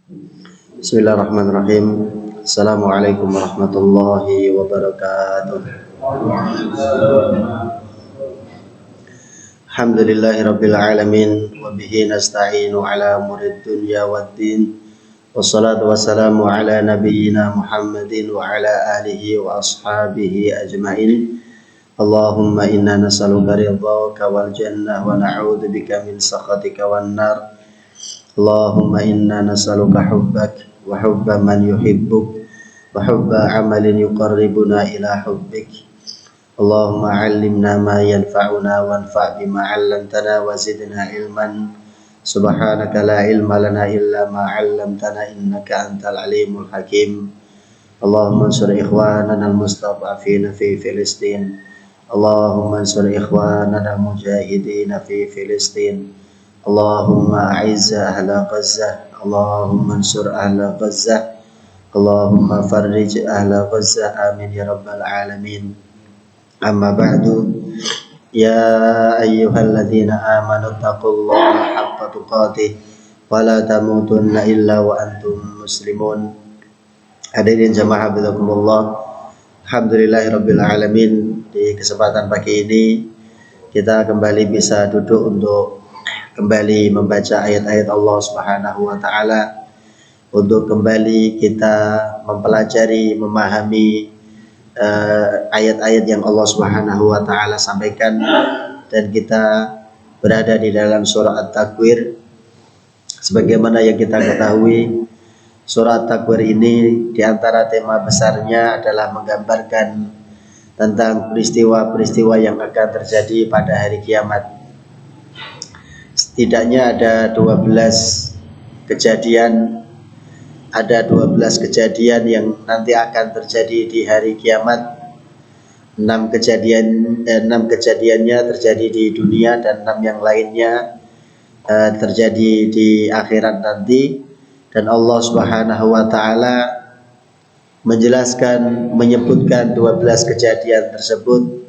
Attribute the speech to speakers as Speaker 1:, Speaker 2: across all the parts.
Speaker 1: Bismillahirrahmanirrahim. Assalamualaikum warahmatullahi wabarakatuh. Alhamdulillahirabbil alamin wa bihi nasta'inu ala umurid dunya waddin. Wassalatu wassalamu ala nabiyyina Muhammadin wa ala alihi wa ashabihi ajmain. Allahumma inna nas'aluka ridhaka wal jannah wa na'udzubika min sakhatika wan nar. Allahumma inna nas'aluka hubbak wa hubba man yuhibbuk wa hubba amalin yuqarribuna ila hubbik. Allahumma 'allimna ma yanfa'una wanfa' bima 'allamtana wa zidna ilman. Subhanaka la ilma lana illa ma 'allamtana innaka antal alimul hakim. Allahumma ansur ikhwanana al-mustad'afina fi Filistin. Allahumma ansur ikhwanana al-mujahidin fi Filistin. Allahumma a'izza ahla Gazzah. Allahumma ansur ahla Gazzah. Allahumma farrij ahla Gazzah. Amin ya rabbal alamin. Amma ba'du. Ya ayyuhalladzina amanu taqullaha haqqa tuqatih wa la tamutunna illa wa antum muslimun. Hadirin jamaah hafizakumullah. Alhamdulillahirabbil alamin. Di kesempatan pagi ini kita kembali bisa duduk untuk kembali membaca ayat-ayat Allah Subhanahu wa taala, untuk kembali kita mempelajari, memahami ayat-ayat yang Allah Subhanahu wa taala sampaikan, dan kita berada di dalam surah At-Takwir. Sebagaimana yang kita ketahui, surah At-Takwir ini di antara tema besarnya adalah menggambarkan tentang peristiwa-peristiwa yang akan terjadi pada hari kiamat. Setidaknya ada 12 kejadian, ada 12 kejadian yang nanti akan terjadi di hari kiamat. 6 kejadiannya terjadi di dunia dan 6 yang lainnya terjadi di akhirat nanti. Dan Allah Subhanahu wa taala menjelaskan, menyebutkan 12 kejadian tersebut.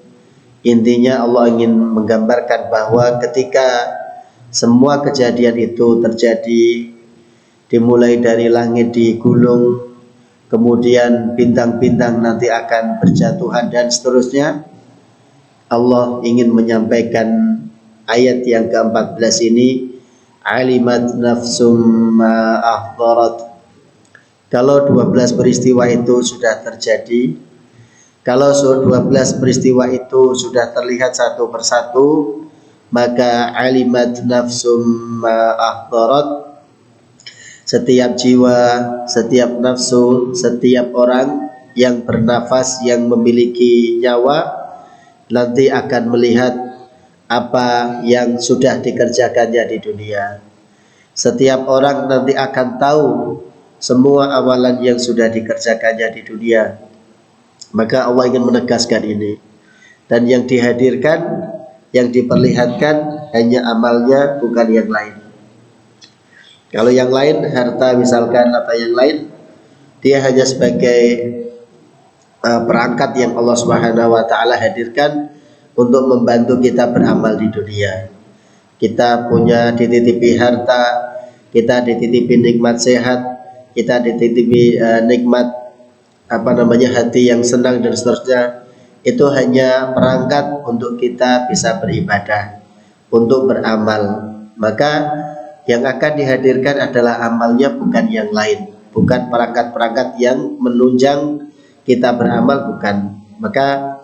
Speaker 1: Intinya Allah ingin menggambarkan bahwa ketika semua kejadian itu terjadi, dimulai dari langit digulung, kemudian bintang-bintang nanti akan berjatuhan dan seterusnya, Allah ingin menyampaikan ayat yang ke-14 ini, alimat nafsum ma ahdarat. Kalau 12 peristiwa itu sudah terjadi, kalau 12 peristiwa itu sudah terlihat satu persatu, maka alimat nafsum ma ahdarat. Setiap jiwa, setiap nafsu, setiap orang yang bernafas, yang memiliki nyawa, nanti akan melihat apa yang sudah dikerjakannya di dunia. Setiap orang nanti akan tahu semua amalan yang sudah dikerjakannya di dunia. Maka Allah ingin menegaskan ini. Dan yang dihadirkan, yang diperlihatkan hanya amalnya, bukan yang lain. Kalau yang lain, harta misalkan atau yang lain, dia hanya sebagai perangkat yang Allah Subhanahu wa taala hadirkan untuk membantu kita beramal di dunia. Kita punya dititipi harta, kita dititipi nikmat sehat, kita dititipi nikmat hati yang senang dan seterusnya. Itu hanya perangkat untuk kita bisa beribadah, untuk beramal. Maka yang akan dihadirkan adalah amalnya, bukan yang lain, bukan perangkat-perangkat yang menunjang kita beramal, bukan. Maka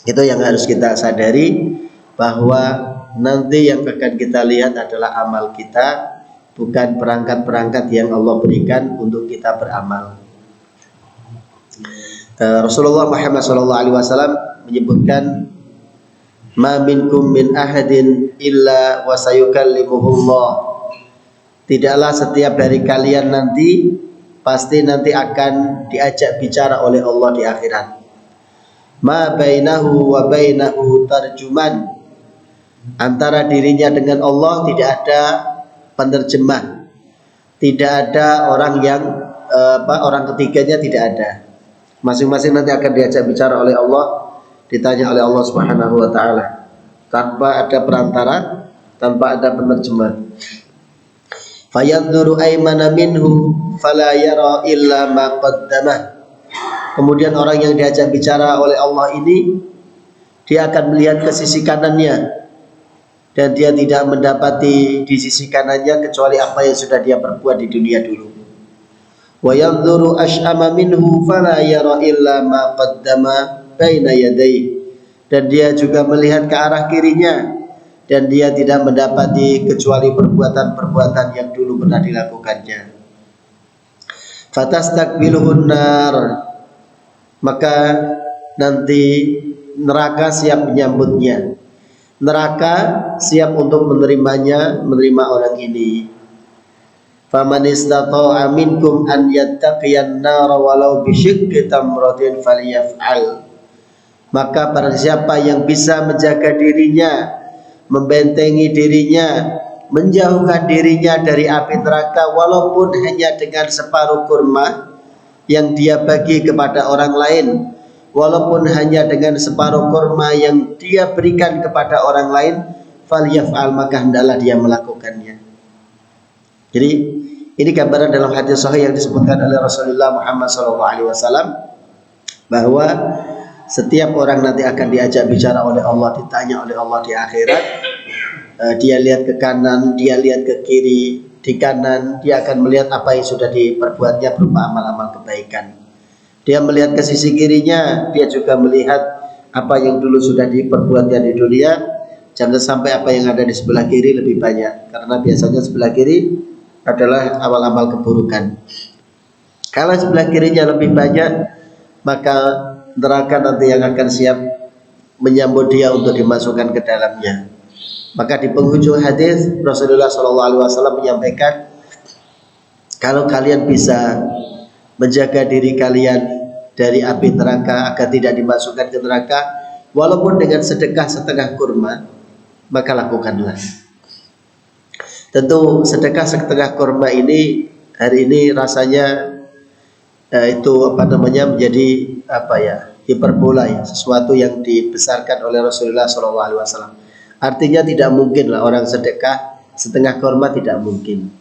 Speaker 1: itu yang harus kita sadari, bahwa nanti yang akan kita lihat adalah amal kita, bukan perangkat-perangkat yang Allah berikan untuk kita beramal. Rasulullah Muhammad SAW menyebutkan, ma minkum min ahadin illa wa sayukallimuhullah. Tidaklah setiap dari kalian nanti pasti nanti akan diajak bicara oleh Allah di akhirat. Ma bainahu wa bainahu tarjuman. Antara dirinya dengan Allah tidak ada penerjemah, tidak ada orang yang orang ketiganya, tidak ada. Masing-masing nanti akan diajak bicara oleh Allah, ditanya oleh Allah Subhanahu wa taala, tanpa ada perantara, tanpa ada penerjemah. Fayanduru aymana minhu fala yara illa ma qaddamah. Kemudian orang yang diajak bicara oleh Allah ini, dia akan melihat ke sisi kanannya dan dia tidak mendapati di sisi kanannya kecuali apa yang sudah dia perbuat di dunia dulu. Wa yanzuru ash'ama minhu fala yara illa ma qaddama baina yadayhi. Dan dia juga melihat ke arah kirinya dan dia tidak mendapati kecuali perbuatan-perbuatan yang dulu pernah dilakukannya. Fatastaqbiluhun nar, maka nanti neraka siap menyambutnya. Neraka siap untuk menerimanya, menerima orang ini. Faman istata'a minkum an yattaqiyan nar walau bisyiqqi tamratin falyaf'al. Maka barang siapa yang bisa menjaga dirinya, membentengi dirinya, menjauhkan dirinya dari api neraka walaupun hanya dengan separuh kurma yang dia bagi kepada orang lain, walaupun hanya dengan separuh kurma yang dia berikan kepada orang lain, falyaf'al, maka hendaklah dia melakukannya. Jadi ini gambaran dalam hadis sahih yang disebutkan oleh Rasulullah Muhammad SAW bahwa setiap orang nanti akan diajak bicara oleh Allah, ditanya oleh Allah di akhirat. Dia lihat ke kanan, dia lihat ke kiri. Di kanan dia akan melihat apa yang sudah diperbuatnya berupa amal-amal kebaikan. Dia melihat ke sisi kirinya, dia juga melihat apa yang dulu sudah diperbuatnya di dunia. Jangan sampai apa yang ada di sebelah kiri lebih banyak, karena biasanya sebelah kiri adalah amal-amal keburukan. Kalau sebelah kirinya lebih banyak, maka neraka nanti yang akan siap menyambut dia untuk dimasukkan ke dalamnya. Maka di penghujung hadis Rasulullah SAW menyampaikan, kalau kalian bisa menjaga diri kalian dari api neraka agar tidak dimasukkan ke neraka, walaupun dengan sedekah setengah kurma, maka lakukanlah. Tentu sedekah setengah kurma ini hari ini rasanya itu menjadi hiperbola ya, sesuatu yang dibesarkan oleh Rasulullah SAW. Artinya tidak mungkin lah orang sedekah setengah kurma, tidak mungkin.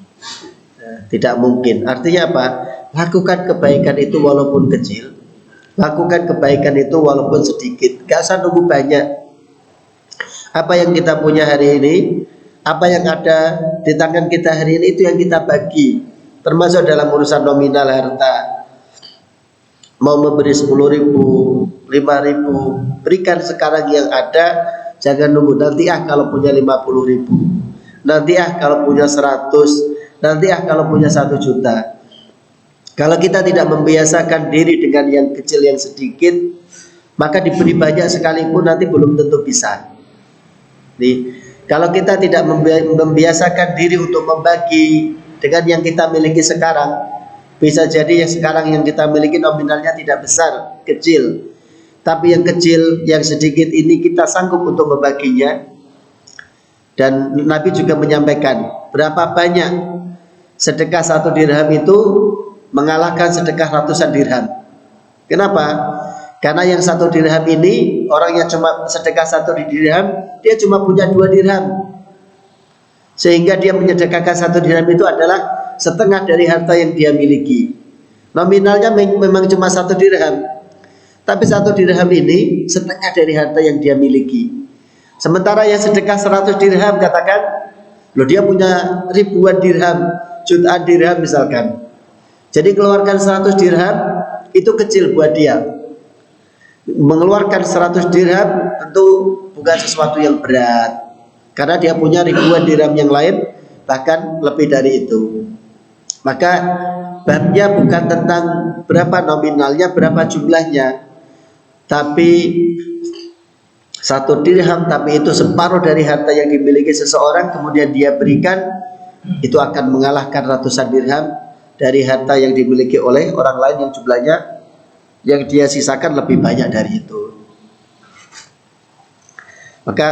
Speaker 1: Tidak mungkin. Artinya apa? Lakukan kebaikan itu walaupun kecil, lakukan kebaikan itu walaupun sedikit. Gak usah nunggu banyak. Apa yang kita punya hari ini, apa yang ada di tangan kita hari ini, itu yang kita bagi. Termasuk dalam urusan nominal harta. Mau memberi 10.000, 5.000, berikan sekarang yang ada, jangan nunggu nanti kalau punya 50.000, nanti kalau punya 100, nanti kalau punya 1 juta. Kalau kita tidak membiasakan diri dengan yang kecil, yang sedikit, maka diberi banyak sekalipun nanti belum tentu bisa. Nih, kalau kita tidak membiasakan diri untuk membagi dengan yang kita miliki sekarang, bisa jadi yang sekarang yang kita miliki nominalnya tidak besar, kecil. Tapi yang kecil, yang sedikit ini kita sanggup untuk membaginya. Dan Nabi juga menyampaikan berapa banyak sedekah 1 dirham itu mengalahkan sedekah ratusan dirham. Kenapa? Karena yang 1 dirham ini, orang yang cuma sedekah 1 dirham, dia cuma punya 2 dirham. Sehingga dia menyedekahkan 1 dirham itu adalah setengah dari harta yang dia miliki. Nominalnya memang cuma 1 dirham, tapi 1 dirham ini setengah dari harta yang dia miliki. Sementara yang sedekah 100 dirham, katakan, loh dia punya ribuan dirham, jutaan dirham misalkan. Jadi keluarkan 100 dirham itu kecil buat dia. Mengeluarkan 100 dirham tentu bukan sesuatu yang berat, karena dia punya ribuan dirham yang lain, bahkan lebih dari itu. Maka babnya bukan tentang berapa nominalnya, berapa jumlahnya, tapi 1 dirham, tapi itu separuh dari harta yang dimiliki seseorang, kemudian dia berikan, itu akan mengalahkan ratusan dirham dari harta yang dimiliki oleh orang lain yang jumlahnya yang dia sisakan lebih banyak dari itu. Maka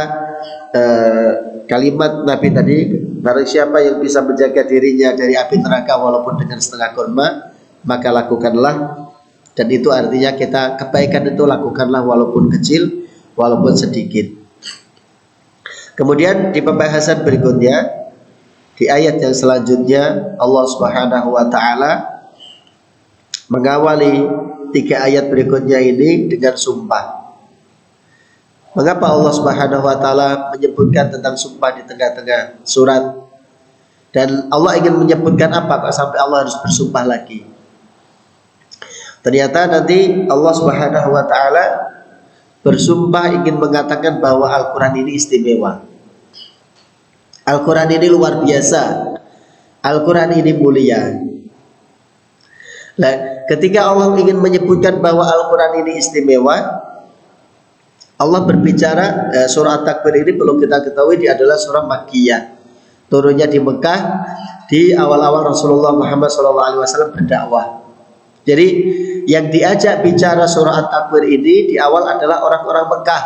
Speaker 1: kalimat Nabi tadi, barang siapa yang bisa menjaga dirinya dari api neraka walaupun dengan setengah kurma, maka lakukanlah. Dan itu artinya kita kebaikan itu lakukanlah walaupun kecil, walaupun sedikit. Kemudian di pembahasan berikutnya, Di ayat yang selanjutnya Allah Subhanahu wa taala mengawali 3 ayat berikutnya ini dengan sumpah. Mengapa Allah Subhanahu wa taala menyebutkan tentang sumpah di tengah-tengah surat? Dan Allah ingin menyebutkan apa kok sampai Allah harus bersumpah lagi? Ternyata nanti Allah Subhanahu wa taala bersumpah ingin mengatakan bahwa Al-Qur'an ini istimewa. Al-Quran ini luar biasa. Al-Quran ini mulia. Nah, ketika Allah ingin menyebutkan bahwa Al-Quran ini istimewa, Allah berbicara, surah At-Takwir ini perlu kita ketahui dia adalah surah Makkiyah. Turunnya di Mekah di awal-awal Rasulullah Muhammad SAW berdakwah. Jadi yang diajak bicara surah At-Takwir ini di awal adalah orang-orang Mekah,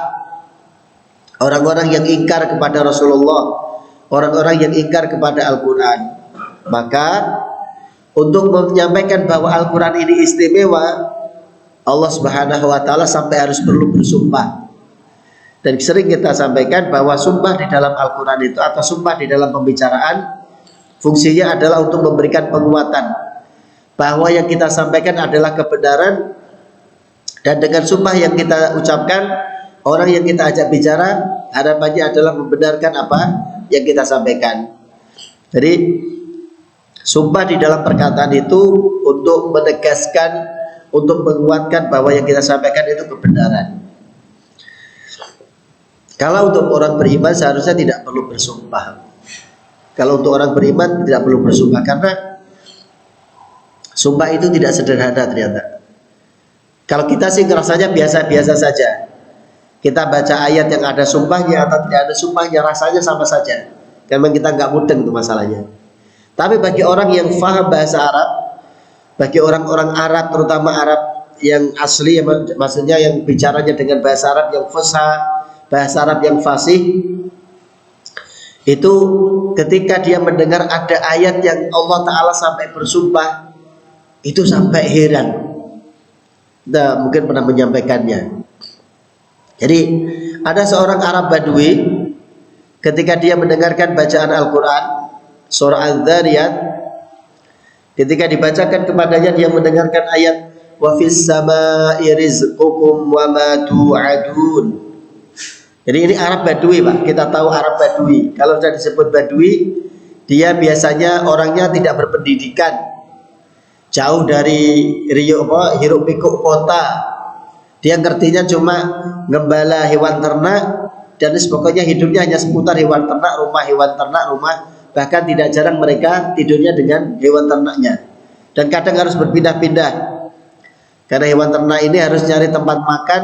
Speaker 1: orang-orang yang ingkar kepada Rasulullah, orang-orang yang ingkar kepada Al-Quran. Maka untuk menyampaikan bahwa Al-Quran ini istimewa, Allah Subhanahu wa taala sampai harus perlu bersumpah. Dan sering kita sampaikan bahwa sumpah di dalam Al-Quran itu atau sumpah di dalam pembicaraan fungsinya adalah untuk memberikan penguatan bahwa yang kita sampaikan adalah kebenaran, dan dengan sumpah yang kita ucapkan, orang yang kita ajak bicara harapannya adalah membenarkan apa yang kita sampaikan. Jadi sumpah di dalam perkataan itu untuk menegaskan, untuk menguatkan bahwa yang kita sampaikan itu kebenaran. Kalau untuk orang beriman seharusnya tidak perlu bersumpah. Kalau untuk orang beriman tidak perlu bersumpah, karena sumpah itu tidak sederhana ternyata. Kalau kita sih ngerasanya biasa-biasa saja. Kita baca ayat yang ada sumpahnya atau tidak ada sumpahnya, rasanya sama saja. Memang kita nggak mudeng itu masalahnya. Tapi bagi orang yang faham bahasa Arab, bagi orang-orang Arab, terutama Arab yang asli, maksudnya yang bicaranya dengan bahasa Arab yang fasih, bahasa Arab yang fasih, itu ketika dia mendengar ada ayat yang Allah Ta'ala sampai bersumpah, itu sampai heran. Kita mungkin pernah menyampaikannya. Jadi ada seorang Arab Badui, ketika dia mendengarkan bacaan Al-Quran surah Al-Dzariyat, ketika dibacakan kepadanya dia mendengarkan ayat wa fis samaa'i rizqukum wa ma tu'adun. Jadi ini Arab Badui, Pak. Kita tahu Arab Badui. Kalau sudah disebut Badui, dia biasanya orangnya tidak berpendidikan, jauh dari hiruk pikuk kota. Dia ngertinya cuma ngembala hewan ternak, dan pokoknya hidupnya hanya seputar hewan ternak, rumah, bahkan tidak jarang mereka tidurnya dengan hewan ternaknya. Dan kadang harus berpindah-pindah, karena hewan ternak ini harus nyari tempat makan.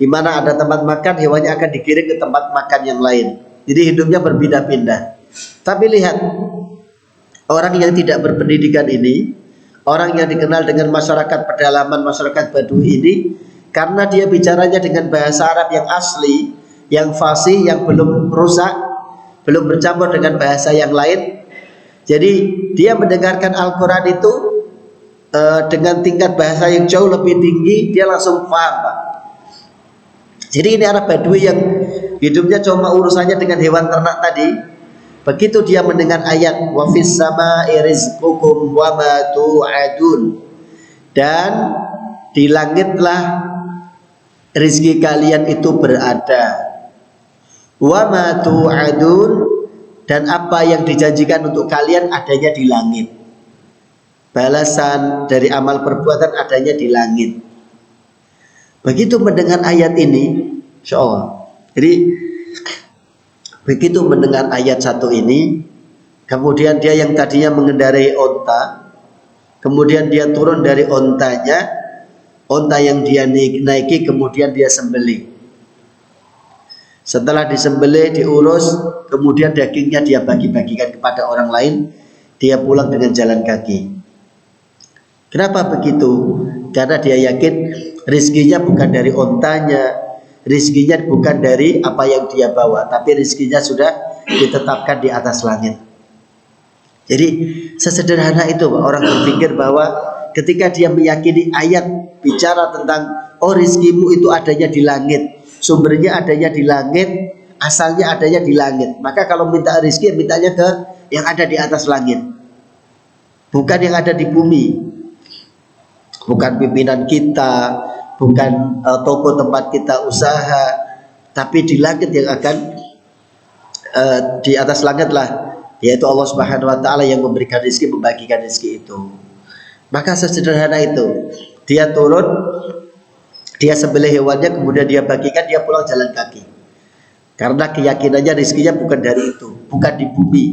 Speaker 1: Di mana ada tempat makan, hewannya akan dikirim ke tempat makan yang lain. Jadi hidupnya berpindah-pindah. Tapi lihat, orang yang tidak berpendidikan ini, orang yang dikenal dengan masyarakat pedalaman, masyarakat Badui ini, karena dia bicaranya dengan bahasa Arab yang asli, yang fasih, yang belum rusak, belum bercampur dengan bahasa yang lain. Jadi dia mendengarkan Al-Quran itu dengan tingkat bahasa yang jauh lebih tinggi, dia langsung paham, Pak. Jadi ini Arab Badui yang hidupnya cuma urusannya dengan hewan ternak tadi. Begitu dia mendengar ayat wa fis samaa'i rizqukum wa ma tu'adun, dan di langitlah rezeki kalian itu berada, wa ma tu'adun, dan apa yang dijanjikan untuk kalian adanya di langit. Balasan dari amal perbuatan adanya di langit. Begitu mendengar ayat ini, insya Allah. Jadi begitu mendengar ayat satu ini, kemudian dia yang tadinya mengendarai onta, kemudian dia turun dari ontanya, onta yang dia naiki kemudian dia sembelih. Setelah disembelih, diurus, kemudian dagingnya dia bagi-bagikan kepada orang lain, dia pulang dengan jalan kaki. Kenapa begitu? Karena dia yakin rizkinya bukan dari ontanya, rizkinya bukan dari apa yang dia bawa, tapi rizkinya sudah ditetapkan di atas langit. Jadi sesederhana itu, Pak, orang berpikir bahwa ketika dia meyakini ayat bicara tentang oh rizkimu itu adanya di langit, sumbernya adanya di langit, asalnya adanya di langit, maka kalau minta rizki mintanya ke yang ada di atas langit, bukan yang ada di bumi, bukan pimpinan kita, bukan toko tempat kita usaha, tapi di langit yang akan di atas langit lah, yaitu Allah Subhanahu wa taala yang memberikan rezeki, membagikan rezeki itu. Maka sesederhana itu, dia turun, dia sembelih hewannya, kemudian dia bagikan, dia pulang jalan kaki. Karena keyakinannya rezekinya bukan dari itu, bukan di bumi.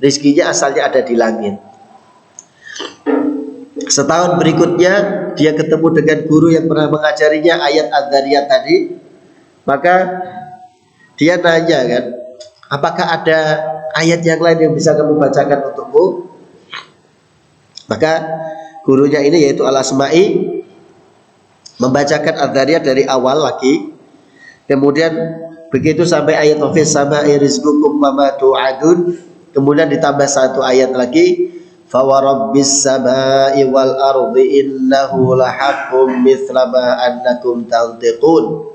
Speaker 1: Rezekinya asalnya ada di langit. Setahun berikutnya dia ketemu dengan guru yang pernah mengajarinya ayat Adz-Dzariyat tadi. Maka dia nanya kan, apakah ada ayat yang lain yang bisa kamu bacakan untukku? Maka gurunya ini yaitu Al-Asma'i membacakan Adz-Dzariyat dari awal lagi. Kemudian begitu sampai ayat wafis sama'i rizqukum wa ma tu'adun, kemudian ditambah satu ayat lagi, fa wa rabbis sama'i wal ardi innahu lahaqqum mithla ma annakum tantiqun.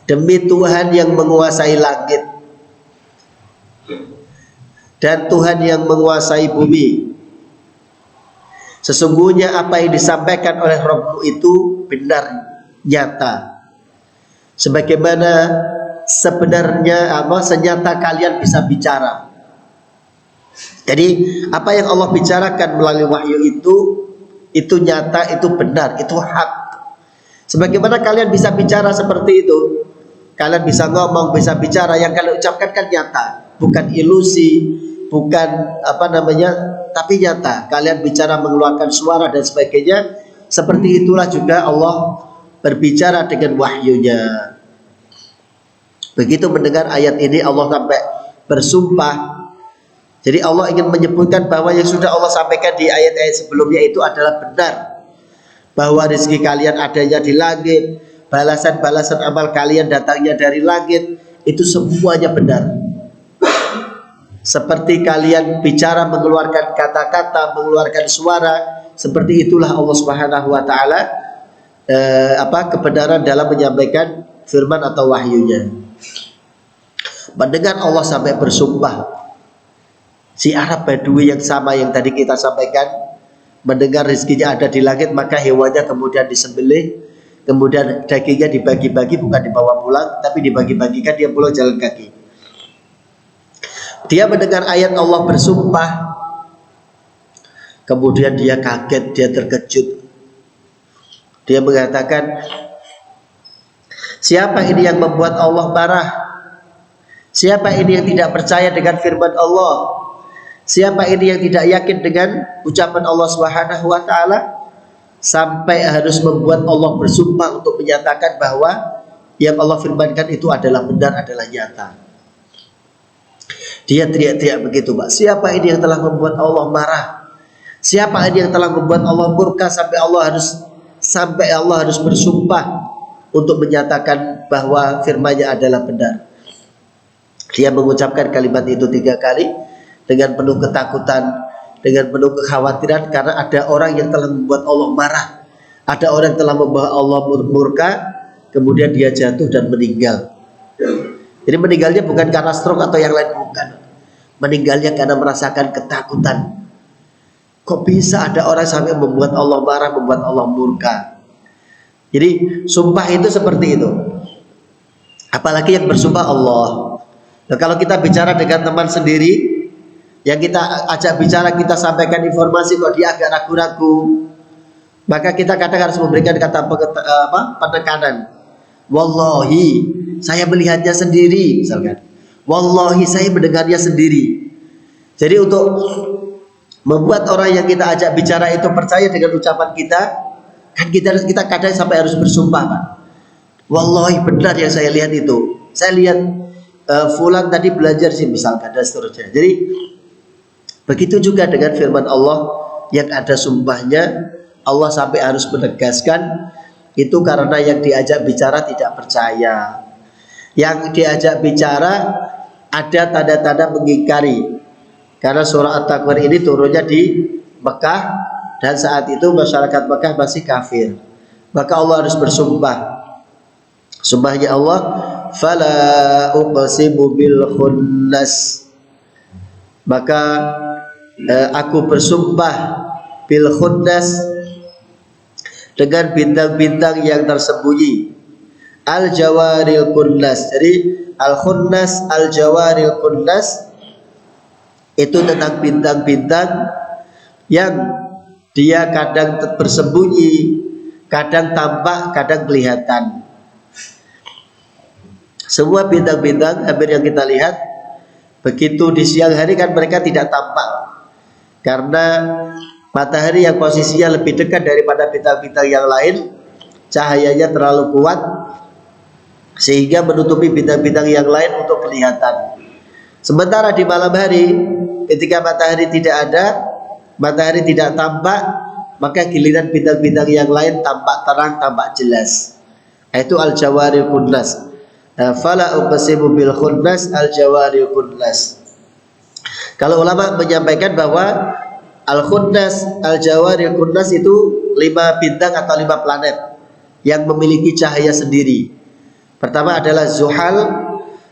Speaker 1: Demi Tuhan yang menguasai langit dan Tuhan yang menguasai bumi, sesungguhnya apa yang disampaikan oleh Rabbmu itu benar, nyata, sebagaimana sebenarnya senyata kalian bisa bicara. Jadi apa yang Allah bicarakan melalui wahyu itu nyata, itu benar, itu hak. Sebagaimana kalian bisa bicara seperti itu, kalian bisa ngomong, bisa bicara, yang kalian ucapkan kan nyata, bukan ilusi, bukan tapi nyata. Kalian bicara, mengeluarkan suara dan sebagainya. Seperti itulah juga Allah berbicara dengan wahyunya. Begitu mendengar ayat ini Allah sampai bersumpah. Jadi Allah ingin menyebutkan bahwa yang sudah Allah sampaikan di ayat-ayat sebelumnya itu adalah benar, bahwa rezeki kalian adanya di langit, balasan-balasan amal kalian datangnya dari langit, itu semuanya benar. Seperti kalian bicara, mengeluarkan kata-kata, mengeluarkan suara, seperti itulah Allah Subhanahu wa taala kebenaran dalam menyampaikan firman atau wahyunya. Mendengar Allah sampai bersumpah, si Arab Badui yang sama yang tadi kita sampaikan, mendengar rezekinya ada di langit, maka hewannya kemudian disembelih, kemudian dagingnya dibagi-bagi, bukan dibawa pulang, tapi dibagi-bagikan, dia pulang jalan kaki. Dia mendengar ayat Allah bersumpah, kemudian dia kaget, dia terkejut. Dia mengatakan, siapa ini yang membuat Allah marah? Siapa ini yang tidak percaya dengan firman Allah? Siapa ini yang tidak yakin dengan ucapan Allah Subhanahu wa taala sampai harus membuat Allah bersumpah untuk menyatakan bahwa yang Allah firmankan itu adalah benar, adalah nyata. Dia teriak-teriak begitu, Pak. Siapa ini yang telah membuat Allah marah? Siapa ini yang telah membuat Allah murka sampai Allah harus bersumpah untuk menyatakan bahwa firman-Nya adalah benar? Dia mengucapkan kalimat itu 3 kali dengan penuh ketakutan, dengan penuh kekhawatiran, karena ada orang yang telah membuat Allah marah, ada orang yang telah membuat Allah murka, kemudian dia jatuh dan meninggal. Jadi meninggalnya bukan karena stroke atau yang lain, bukan. Meninggalnya karena merasakan ketakutan. Kok bisa ada orang sampai membuat Allah marah, membuat Allah murka? Jadi sumpah itu seperti itu. Apalagi yang bersumpah Allah. Nah, kalau kita bicara dengan teman sendiri, yang kita ajak bicara, kita sampaikan informasi kok dia agak ragu-ragu, maka kita kadang harus memberikan kata penekanan. Wallahi, saya melihatnya sendiri, misalkan. Wallahi, saya mendengarnya sendiri. Jadi untuk membuat orang yang kita ajak bicara itu percaya dengan ucapan kita, kan kita kadang sampai harus bersumpah, Pak. Wallahi, benar yang saya lihat itu. Saya lihat fulan tadi belajar sih, misalkan, dan seterusnya. Jadi begitu juga dengan firman Allah yang ada sumpahnya. Allah sampai harus menegaskan itu karena yang diajak bicara tidak percaya. Yang diajak bicara ada tanda-tanda mengingkari. Karena surah At-Takwir ini turunnya di Mekah, dan saat itu masyarakat Mekah masih kafir. Maka Allah harus bersumpah. Sumpahnya Allah, fala uqsimu bil khunnas. Maka aku bersumpah bil khunnas, dengan bintang-bintang yang tersembunyi, al jawaril kunnas. Jadi al khunnas, al jawaril kunnas itu tentang bintang-bintang yang dia kadang bersembunyi, kadang tampak, kadang kelihatan. Semua bintang-bintang hampir yang kita lihat, begitu di siang hari kan mereka tidak tampak, karena matahari yang posisinya lebih dekat daripada bintang-bintang yang lain, cahayanya terlalu kuat sehingga menutupi bintang-bintang yang lain untuk kelihatan. Sementara di malam hari, ketika matahari tidak ada, matahari tidak tampak, maka giliran bintang-bintang yang lain tampak terang, tampak jelas. Itu al-jawaril kunnas. Fala uqsimu bil khunnas al jawaril kunnas. Kalau ulama menyampaikan bahwa al khunnas al jawaril kunnas itu 5 bintang atau 5 planet yang memiliki cahaya sendiri. Pertama adalah Zuhal,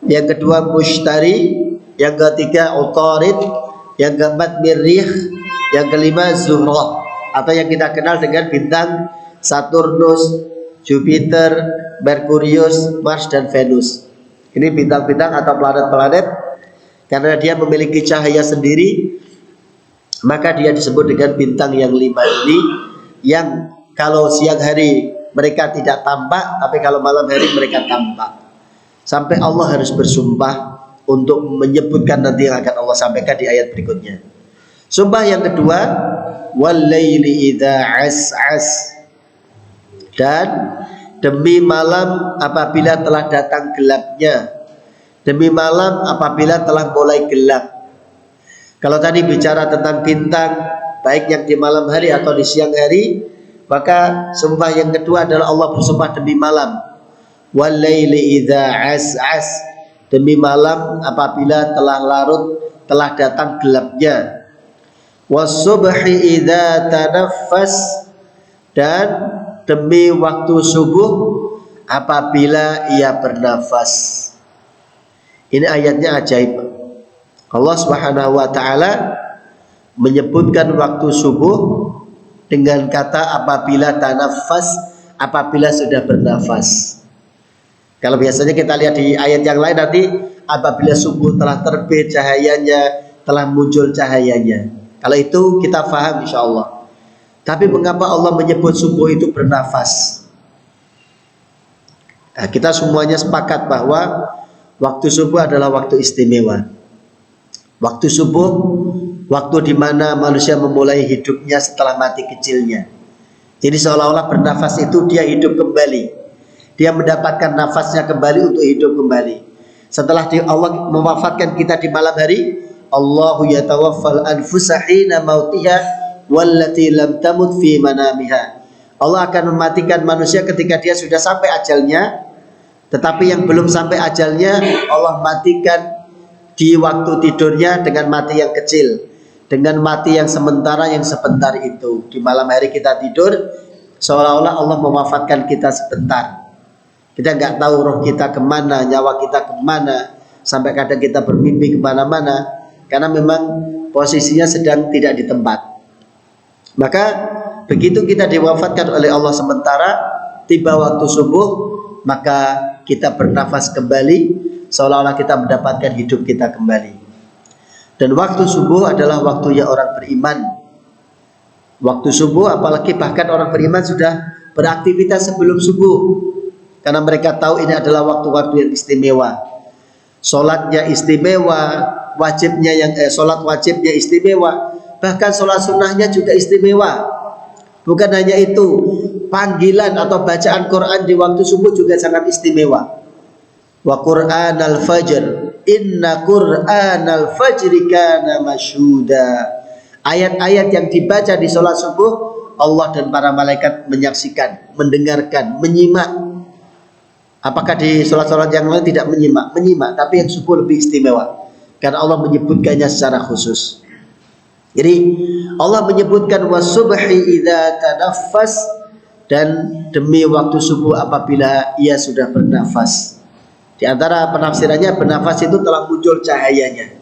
Speaker 1: yang kedua Mushtari, yang ketiga Utarid, yang keempat Mirrikh, yang kelima Zuhrah, atau yang kita kenal dengan bintang Saturnus, Jupiter, Merkurius, Mars, dan Venus. Ini bintang-bintang atau planet-planet. Karena dia memiliki cahaya sendiri, maka dia disebut dengan bintang yang 5 ini, yang kalau siang hari mereka tidak tampak, tapi kalau malam hari mereka tampak. Sampai Allah harus bersumpah untuk menyebutkan nanti yang akan Allah sampaikan di ayat berikutnya. Sumpah yang kedua, wal-laili idza as'as, dan demi malam apabila telah datang gelapnya, demi malam apabila telah mulai gelap. Kalau tadi bicara tentang bintang, baik yang di malam hari atau di siang hari, maka sumpah yang kedua adalah Allah bersumpah demi malam. Wal-laili idza as'as, demi malam apabila telah larut, telah datang gelapnya. Was-subhi idza tanaffas, dan demi waktu subuh apabila ia bernafas. Ini ayatnya ajaib. Allah Subhanahu wa taala menyebutkan waktu subuh dengan kata apabila tanafas, apabila sudah bernafas. Kalau biasanya kita lihat di ayat yang lain nanti apabila subuh telah terbit cahayanya, telah muncul cahayanya. Kalau itu kita faham insyaallah. Tapi mengapa Allah menyebut subuh itu bernafas? Nah, kita semuanya sepakat bahwa waktu subuh adalah waktu istimewa. Waktu subuh, waktu di mana manusia memulai hidupnya setelah mati kecilnya. Jadi seolah-olah bernafas itu dia hidup kembali. Dia mendapatkan nafasnya kembali untuk hidup kembali. Setelah Allah mewafatkan kita di malam hari, Allahu yatawaffal anfusa hina mautiha wallati lam tamut fi manamiha. Allah akan mematikan manusia ketika dia sudah sampai ajalnya, tetapi yang belum sampai ajalnya Allah matikan di waktu tidurnya dengan mati yang kecil, dengan mati yang sementara, yang sebentar itu. Di malam hari kita tidur, seolah-olah Allah mewafatkan kita sebentar. Kita nggak tahu roh kita kemana, nyawa kita kemana, sampai kadang kita bermimpi kemana-mana, karena memang posisinya sedang tidak di tempat. Maka begitu kita diwafatkan oleh Allah sementara, tiba waktu subuh, maka kita bernafas kembali, seolah-olah kita mendapatkan hidup kita kembali. Dan waktu subuh adalah waktunya orang beriman. Waktu subuh, apalagi bahkan orang beriman sudah beraktivitas sebelum subuh, karena mereka tahu ini adalah waktu-waktu yang istimewa. Sholatnya istimewa, wajibnya sholat wajibnya istimewa, bahkan sholat sunnahnya juga istimewa. Bukan hanya itu, panggilan atau bacaan Quran di waktu subuh juga sangat istimewa. Wa Qur'an al-fajr, inna Qur'an al-fajri kana masyhuda. Ayat-ayat yang dibaca di sholat subuh, Allah dan para malaikat menyaksikan, mendengarkan, menyimak. Apakah di sholat-sholat yang lain tidak menyimak? Menyimak, tapi yang subuh lebih istimewa, karena Allah menyebutkannya secara khusus. Jadi Allah menyebutkan wasubhi idza tanaffas, dan demi waktu subuh apabila ia sudah bernafas. Di antara penafsirannya, bernafas itu telah muncul cahayanya.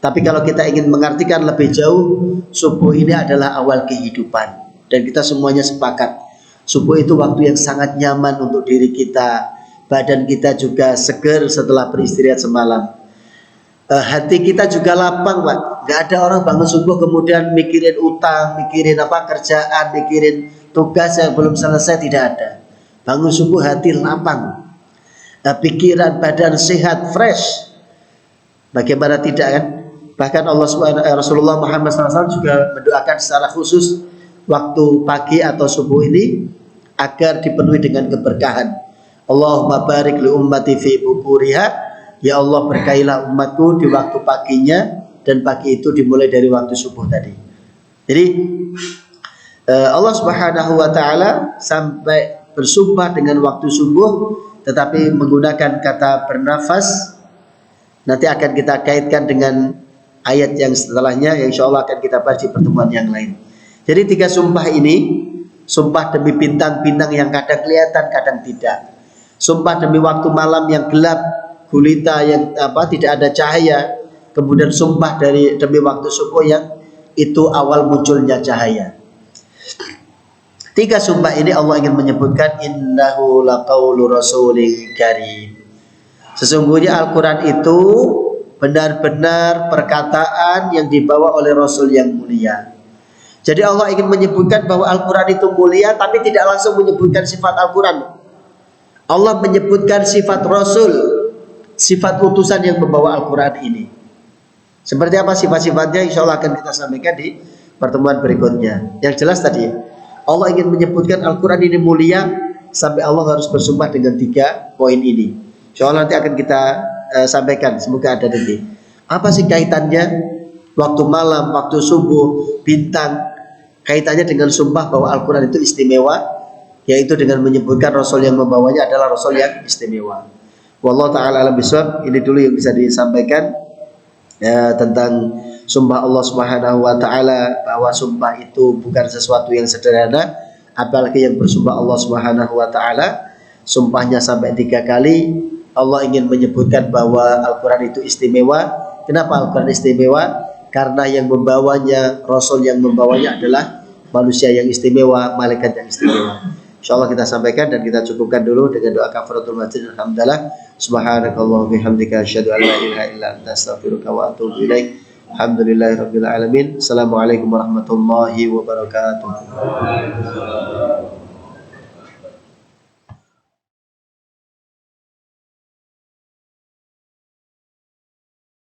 Speaker 1: Tapi kalau kita ingin mengartikan lebih jauh, subuh ini adalah awal kehidupan. Dan kita semuanya sepakat, subuh itu waktu yang sangat nyaman untuk diri kita. Badan kita juga seger setelah beristirahat semalam. Hati kita juga lapang, Pak. Gak ada orang bangun subuh kemudian mikirin utang, mikirin kerjaan, mikirin tugas yang belum selesai, tidak ada. Bangun subuh hati lapang, pikiran badan sehat, fresh. Bagaimana tidak kan? Bahkan Rasulullah Muhammad SAW juga mendoakan secara khusus waktu pagi atau subuh ini agar dipenuhi dengan keberkahan. Allahumma barik li ummati fi bukuriha. Ya Allah, berkailah umatku di waktu paginya, dan pagi itu dimulai dari waktu subuh tadi. Jadi Allah Subhanahu wa taala sampai bersumpah dengan waktu subuh, tetapi menggunakan kata bernafas. Nanti akan kita kaitkan dengan ayat yang setelahnya, yang insya Allah akan kita bahas di pertemuan yang lain. Jadi 3 sumpah ini, sumpah demi bintang-bintang yang kadang kelihatan, kadang tidak. Sumpah demi waktu malam yang gelap gulita, yang tidak ada cahaya. Kemudian sumpah demi waktu subuh yang itu awal munculnya cahaya. 3 sumpah ini Allah ingin menyebutkan innahu laqaulu rasulin karim. Sesungguhnya Al-Quran itu benar-benar perkataan yang dibawa oleh Rasul yang mulia. Jadi Allah ingin menyebutkan bahwa Al-Quran itu mulia, tapi tidak langsung menyebutkan sifat Al-Quran. Allah menyebutkan sifat Rasul, sifat utusan yang membawa Al-Quran ini. Seperti apa sifat-sifatnya, insya Allah akan kita sampaikan di pertemuan berikutnya. Yang jelas tadi, Allah ingin menyebutkan Al-Quran ini mulia, sampai Allah harus bersumpah dengan 3 poin ini. Insya Allah nanti akan kita sampaikan, semoga ada nanti. Apa sih kaitannya waktu malam, waktu subuh, bintang, kaitannya dengan sumpah bahwa Al-Quran itu istimewa, yaitu dengan menyebutkan Rasul yang membawanya adalah Rasul yang istimewa. Wallahu ta'ala alam bisawab. Ini dulu yang bisa disampaikan tentang sumpah Allah Subhanahu wa ta'ala, bahwa sumpah itu bukan sesuatu yang sederhana, apalagi yang bersumpah Allah Subhanahu wa ta'ala, sumpahnya sampai 3 kali. Allah ingin menyebutkan bahwa Al-Quran itu istimewa. Kenapa Al-Quran istimewa? Karena yang membawanya, Rasul yang membawanya adalah manusia yang istimewa, malaikat yang istimewa. InsyaAllah kita sampaikan dan kita cukupkan dulu dengan doa kafaratul majlis. Alhamdulillah. Subhanakallah bihamdika asyhadu an la ilaha illa anta astaghfiruka wa atubu ilaik. Alhamdulillahirabbil alamin. Assalamualaikum warahmatullahi wabarakatuh.